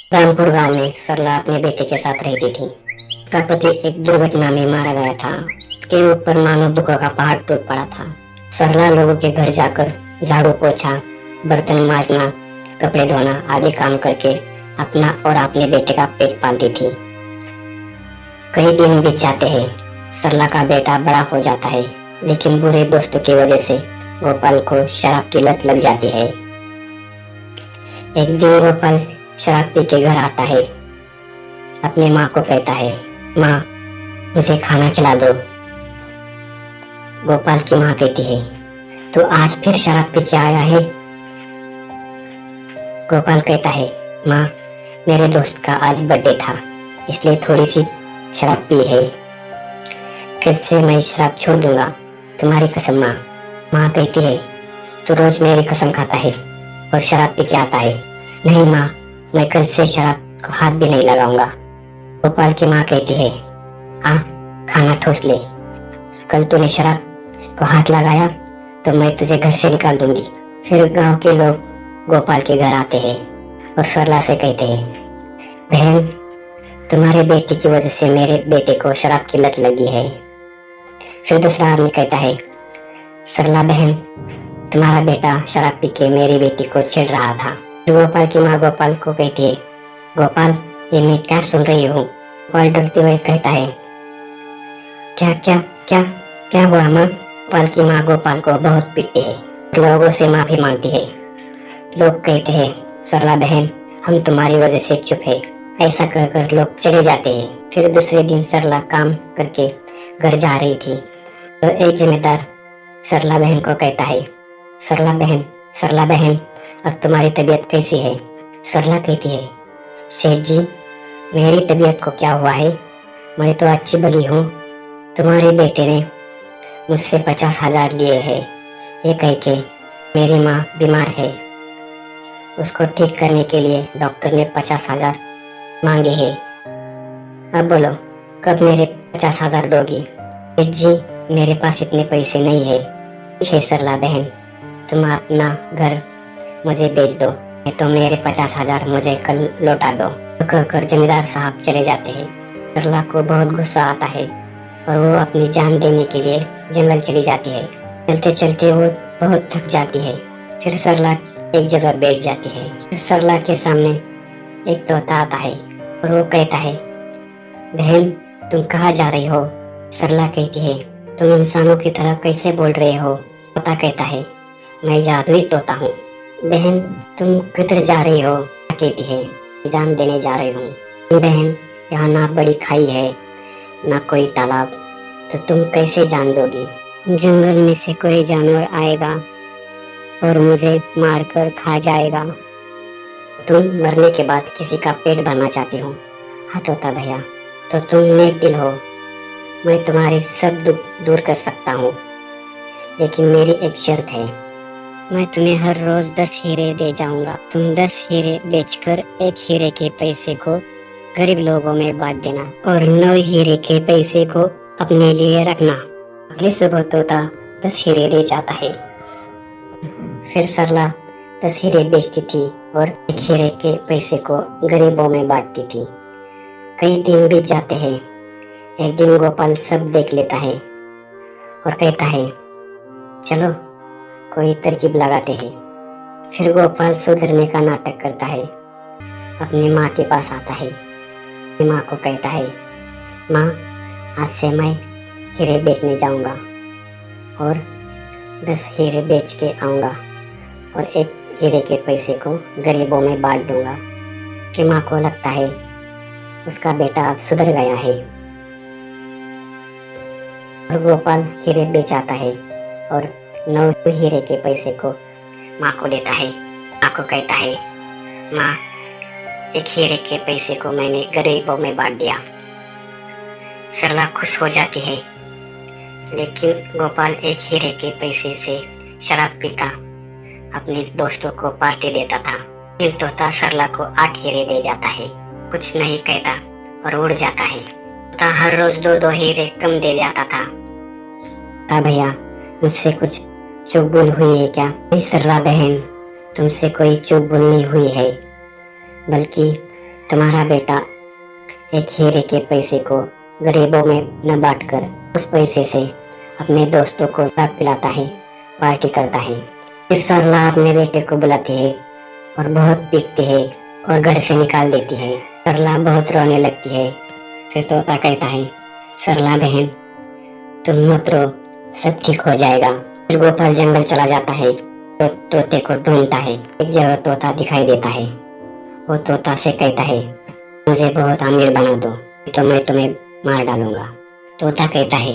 रामपुर गांव में सरला अपने बेटे के साथ रहती थी। उसका पति एक दुर्घटना में मारा गया था। उसके ऊपर मानो दुखों का पहाड़ टूट पड़ा था। सरला लोगों के घर जाकर झाड़ू पोछा, बर्तन मांजना, कपड़े धोना आदि काम करके अपना और अपने बेटे का पेट पालती थी। कई दिन बीत जाते हैं। सरला का बेटा बड़ा हो जाता है, लेकिन बुरे दोस्तों की वजह से गोपाल को शराब की लत लग जाती है। एक दिन गोपाल शराब पी के घर आता है। अपनी माँ को कहता है, माँ मुझे खाना खिला दो। गोपाल की माँ कहती है, तू आज फिर शराब पी के आया है? गोपाल कहता है, माँ मेरे दोस्त का आज बर्थडे था, इसलिए थोड़ी सी शराब पी है। कल से मैं शराब छोड़ दूंगा, तुम्हारी कसम माँ। माँ कहती है, तू रोज मेरी कसम खाता है और शराब पी के आता है। नहीं माँ, मैं कल से शराब को हाथ भी नहीं लगाऊंगा। गोपाल की माँ कहती है, आ खाना ठूस ले। कल तूने शराब को हाथ लगाया तो मैं तुझे घर से निकाल दूंगी। फिर गांव के लोग गोपाल के घर आते हैं और सरला से कहते हैं, बहन तुम्हारे बेटी की वजह से मेरे बेटे को शराब की लत लगी है। फिर दूसरा आदमी कहता है, सरला बहन तुम्हारा बेटा शराब पी के मेरी बेटी को छेड़ रहा था। गोपाल की माँ गोपाल को कहती है, गोपाल ये मैं क्या सुन रही हूँ? गोपाल डरते हुए कहता है, क्या क्या क्या क्या हुआ माँ? गोपाल की माँ गोपाल को बहुत पीटती है, लोगों से माफी मांगती है। लोग कहते हैं, सरला बहन हम तुम्हारी वजह से चुप है। ऐसा कहकर लोग चले जाते हैं। फिर दूसरे दिन सरला काम करके घर जा रही थी तो एक जमींदार सरला बहन को कहता है, सरला बहन अब तुम्हारी तबीयत कैसी है? सरला कहती है, सेठ जी मेरी तबीयत को क्या हुआ है, मैं तो अच्छी भली हूँ। तुम्हारे बेटे ने मुझसे 50,000 लिए हैं। ये कह के मेरी माँ बीमार है, उसको ठीक करने के लिए डॉक्टर ने 50,000 मांगे हैं। अब बोलो कब मेरे 50,000 दोगी? सेठ जी मेरे पास इतने पैसे नहीं है। ठीक है सरला बहन, तुम अपना घर मुझे बेच दो, नहीं तो मेरे 50,000 मुझे कल लौटा दो। कहकर जमींदार साहब चले जाते हैं। सरला को बहुत गुस्सा आता है और वो अपनी जान देने के लिए जंगल चली जाती है। चलते चलते वो बहुत थक जाती है। फिर सरला एक जगह बैठ जाती है। फिर सरला के सामने एक तोता आता है और वो कहता है, बहन तुम कहाँ जा रही हो? सरला कहती है, तुम इंसानों की तरह कैसे बोल रहे हो? तोता कहता है, मैं जादुई तोता हूँ। बहन तुम किधर जा रही हो? कहती है, जान देने जा रही हूँ। बहन यहाँ ना बड़ी खाई है ना कोई तालाब, तो तुम कैसे जान दोगी? जंगल में से कोई जानवर आएगा और मुझे मारकर खा जाएगा। तुम मरने के बाद किसी का पेट भरना चाहती हो? हाँ तोता भैया, तो तुम नेक दिल हो, मैं तुम्हारे सब दुख दूर कर सकता हूँ, लेकिन मेरी एक शर्त है। मैं तुम्हें हर रोज 10 हीरे दे जाऊंगा। तुम 10 हीरे बेचकर एक हीरे के पैसे को गरीब लोगों में बांट देना और 9 हीरे के पैसे को अपने लिए रखना। अगली सुबह तोता 10 हीरे दे जाता है। फिर सरला 10 हीरे बेचती थी और एक हीरे के पैसे को गरीबों में बांटती थी। कई दिन बीत जाते हैं। एक दिन गोपाल सब देख लेता है और कहता है, चलो कोई तरकीब लगाते हैं। फिर गोपाल सुधरने का नाटक करता है। अपनी माँ के पास आता है। माँ को कहता है, माँ आज से मैं हीरे बेचने जाऊंगा और 10 हीरे बेच के आऊंगा और एक हीरे के पैसे को गरीबों में बांट दूंगा। कि माँ को लगता है उसका बेटा अब सुधर गया है और गोपाल हीरे बेच आता है और 9 हीरे के पैसे को माँ को देता है। माँ को कहता है, माँ एक हीरे के पैसे को मैंने गरीबों में बांट दिया। सरला खुश हो जाती है, लेकिन गोपाल एक हीरे के पैसे से शराब पीता अपने दोस्तों को पार्टी देता था। फिर तोता सरला को 8 हीरे दे जाता है, कुछ नहीं कहता और उड़ जाता है। तोता हर रोज 2-2 हीरे कम दे जाता था। भैया मुझसे कुछ चूक भूल हुई है क्या? नहीं सरला बहन, तुमसे कोई चूक भूल नहीं हुई है, बल्कि तुम्हारा बेटा एक हीरे के पैसे को गरीबों में न बांटकर उस पैसे से अपने दोस्तों को शराब पिलाता है, पार्टी करता है। फिर सरला अपने बेटे को बुलाती है और बहुत पीटती है और घर से निकाल देती है। सरला बहुत रोने लगती है। फिर तोता कहता है, सरला बहन तुम मत रो, सब ठीक हो जाएगा। फिर गोपाल जंगल चला जाता है तो तोते को ढूंढता है। एक जगह तोता दिखाई देता है। वो तोता से कहता है, मुझे बहुत अमीर बना दो तो मैं तुम्हें मार डालूंगा। तोता कहता है,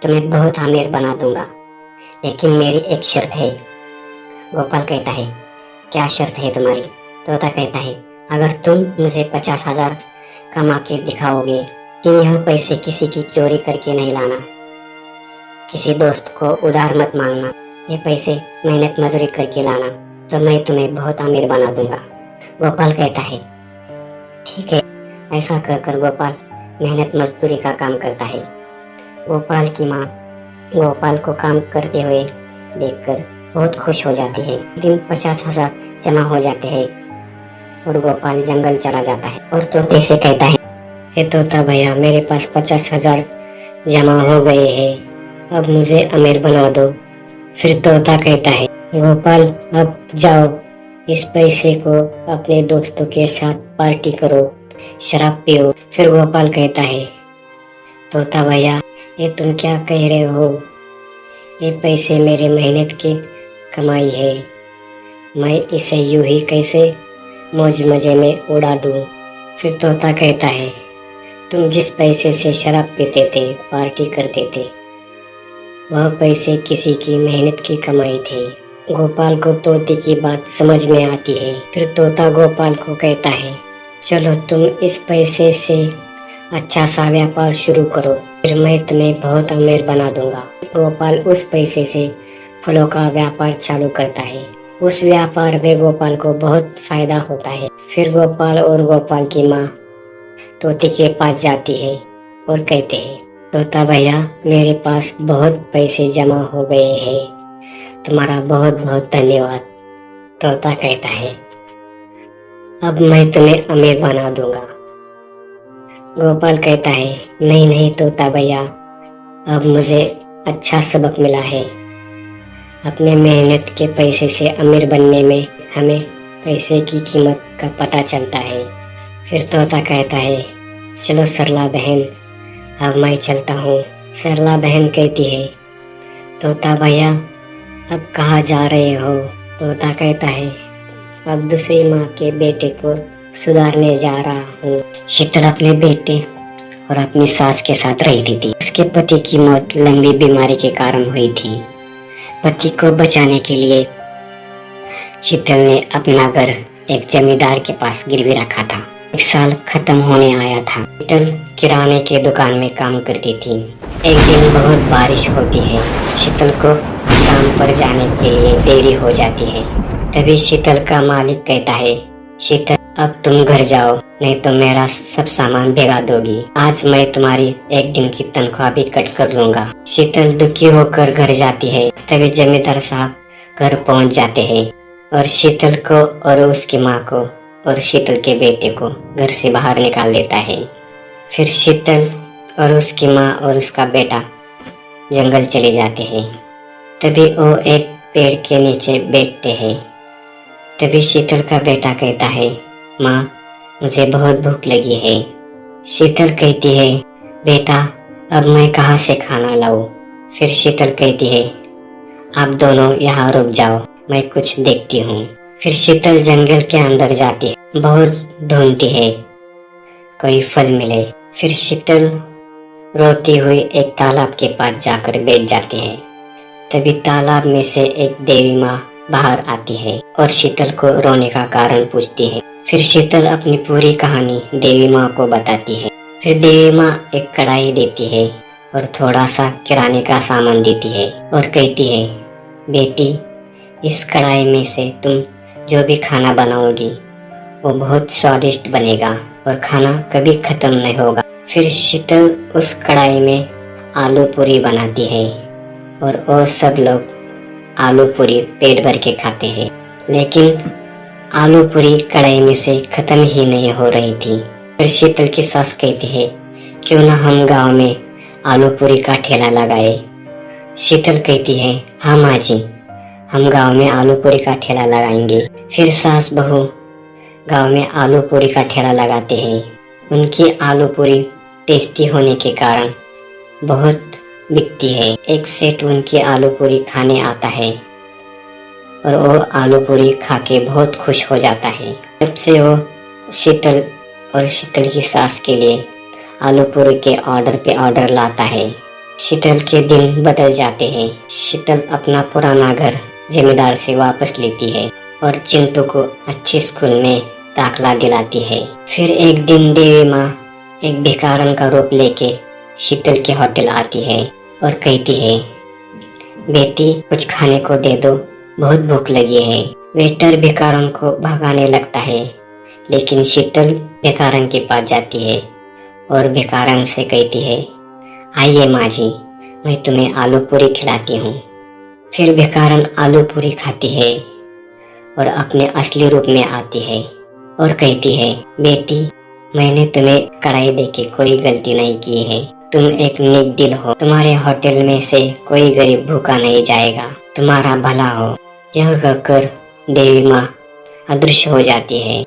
तुम्हें बहुत अमीर बना दूंगा, लेकिन मेरी एक शर्त है। गोपाल कहता है, क्या शर्त है तुम्हारी? तोता कहता है, अगर तुम मुझे 50,000 कमा के दिखाओगे कि यह पैसे किसी की चोरी करके नहीं लाना, किसी दोस्त को उधार मत मांगना, ये पैसे मेहनत मजदूरी करके लाना, तो मैं तुम्हें बहुत अमीर बना दूंगा। गोपाल कहता है, ठीक है। ऐसा कहकर गोपाल मेहनत मजदूरी का काम करता है। गोपाल की माँ गोपाल को काम करते हुए देखकर बहुत खुश हो जाती है। दिन 50,000 जमा हो जाते हैं और गोपाल जंगल चला जाता है और तोते से कहता है, ये तोता भैया मेरे पास 50,000 जमा हो गए हैं, अब मुझे अमीर बना दो। फिर तोता कहता है, गोपाल अब जाओ, इस पैसे को अपने दोस्तों के साथ पार्टी करो, शराब पियो। फिर गोपाल कहता है, तोता भैया ये तुम क्या कह रहे हो? ये पैसे मेरे मेहनत की कमाई है, मैं इसे यूं ही कैसे मौज मजे में उड़ा दूं? फिर तोता कहता है, तुम जिस पैसे से शराब पीते थे, पार्टी करते थे, वह पैसे किसी की मेहनत की कमाई थी। गोपाल को तोते की बात समझ में आती है। फिर तोता गोपाल को कहता है, चलो तुम इस पैसे से अच्छा सा व्यापार शुरू करो, फिर मैं तुम्हें बहुत अमीर बना दूंगा। गोपाल उस पैसे से फलों का व्यापार चालू करता है। उस व्यापार में गोपाल को बहुत फायदा होता है। फिर गोपाल और गोपाल की माँ तोते के पास जाती है और कहते हैं, तोता भैया मेरे पास बहुत पैसे जमा हो गए हैं, तुम्हारा बहुत बहुत धन्यवाद। तोता कहता है, अब मैं तुम्हें अमीर बना दूंगा। गोपाल कहता है, नहीं नहीं तोता भैया, अब मुझे अच्छा सबक मिला है। अपने मेहनत के पैसे से अमीर बनने में हमें पैसे की कीमत का पता चलता है। फिर तोता कहता है, चलो सरला बहन अब मैं चलता हूँ। सरला बहन कहती है, तोता भैया अब कहाँ जा रहे हो? तोता कहता है, अब दूसरी माँ के बेटे को सुधारने जा रहा हूँ। शीतल अपने बेटे और अपनी सास के साथ रहती थी। उसके पति की मौत लंबी बीमारी के कारण हुई थी। पति को बचाने के लिए शीतल ने अपना घर एक जमींदार के पास गिरवी रखा था। एक साल खत्म होने आया था। शीतल किराने के दुकान में काम करती थी। एक दिन बहुत बारिश होती है। शीतल को काम पर जाने के लिए देरी हो जाती है। तभी शीतल का मालिक कहता है, शीतल अब तुम घर जाओ, नहीं तो मेरा सब सामान भिगा दोगी। आज मैं तुम्हारी एक दिन की तनख्वाह भी कट कर लूंगा। शीतल दुखी होकर घर जाती है। तभी जमींदार साहब घर पहुंच जाते हैं और शीतल को और उसकी माँ को और शीतल के बेटे को घर से बाहर निकाल देता है। फिर शीतल और उसकी माँ और उसका बेटा जंगल चले जाते हैं। तभी वो एक पेड़ के नीचे बैठते हैं। तभी शीतल का बेटा कहता है, माँ मुझे बहुत भूख लगी है। शीतल कहती है, बेटा अब मैं कहाँ से खाना लाऊं? फिर शीतल कहती है, आप दोनों यहाँ रुक जाओ, मैं कुछ देखती हूँ। फिर शीतल जंगल के अंदर जाती है, बहुत ढूंढती है कोई फल मिले। फिर शीतल रोती हुई एक तालाब के पास जाकर बैठ जाती है। तभी तालाब में से एक देवी माँ बाहर आती है और शीतल को रोने का कारण पूछती है। फिर शीतल अपनी पूरी कहानी देवी माँ को बताती है। फिर देवी माँ एक कढ़ाई देती है और थोड़ा सा किराने का सामान देती है और कहती है, बेटी इस कढ़ाई में से तुम जो भी खाना बनाओगी वो बहुत स्वादिष्ट बनेगा और खाना कभी खत्म नहीं होगा। फिर शीतल उस कढ़ाई में आलू पूरी बनाती है और सब लोग आलू पूरी पेट भर के खाते हैं। लेकिन आलू पूरी कढ़ाई में से खत्म ही नहीं हो रही थी। फिर शीतल की सास कहती है, क्यों ना हम गांव में आलू पूरी का ठेला लगाए। शीतल कहती है, हाँ माँ जी, हम गांव में आलू पूरी का ठेला लगाएंगे। फिर सास बहू गांव में आलू पूरी का ठेला लगाते हैं। उनकी आलू पूरी टेस्टी होने के कारण बहुत बिकती है। एक सेठ उनकी आलू पूरी खाने आता है और वो आलू पूरी खा के बहुत खुश हो जाता है। तब से वो शीतल और शीतल की सास के लिए आलू पूरी के ऑर्डर पे ऑर्डर लाता है। शीतल के दिन बदल जाते हैं। शीतल अपना पुराना घर जमींदार से वापस लेती है और चिंटू को अच्छे स्कूल में दाखला दिलाती है। फिर एक दिन देवी माँ एक भिखारन का रूप लेके शीतल के होटल आती है और कहती है, बेटी कुछ खाने को दे दो, बहुत भूख लगी है। वेटर भिखारन को भगाने लगता है, लेकिन शीतल भिखारन के पास जाती है और भिखारन से कहती है, आइए माँ जी, मैं तुम्हें आलू पूरी खिलाती हूँ। फिर भिखारन आलू पूरी खाती है और अपने असली रूप में आती है और कहती है, बेटी मैंने तुम्हें कढ़ाई देके कोई गलती नहीं की है, तुम एक नेक दिल हो, तुम्हारे होटल में से कोई गरीब भूखा नहीं जाएगा, तुम्हारा भला हो। यह कहकर देवी माँ अदृश्य हो जाती है।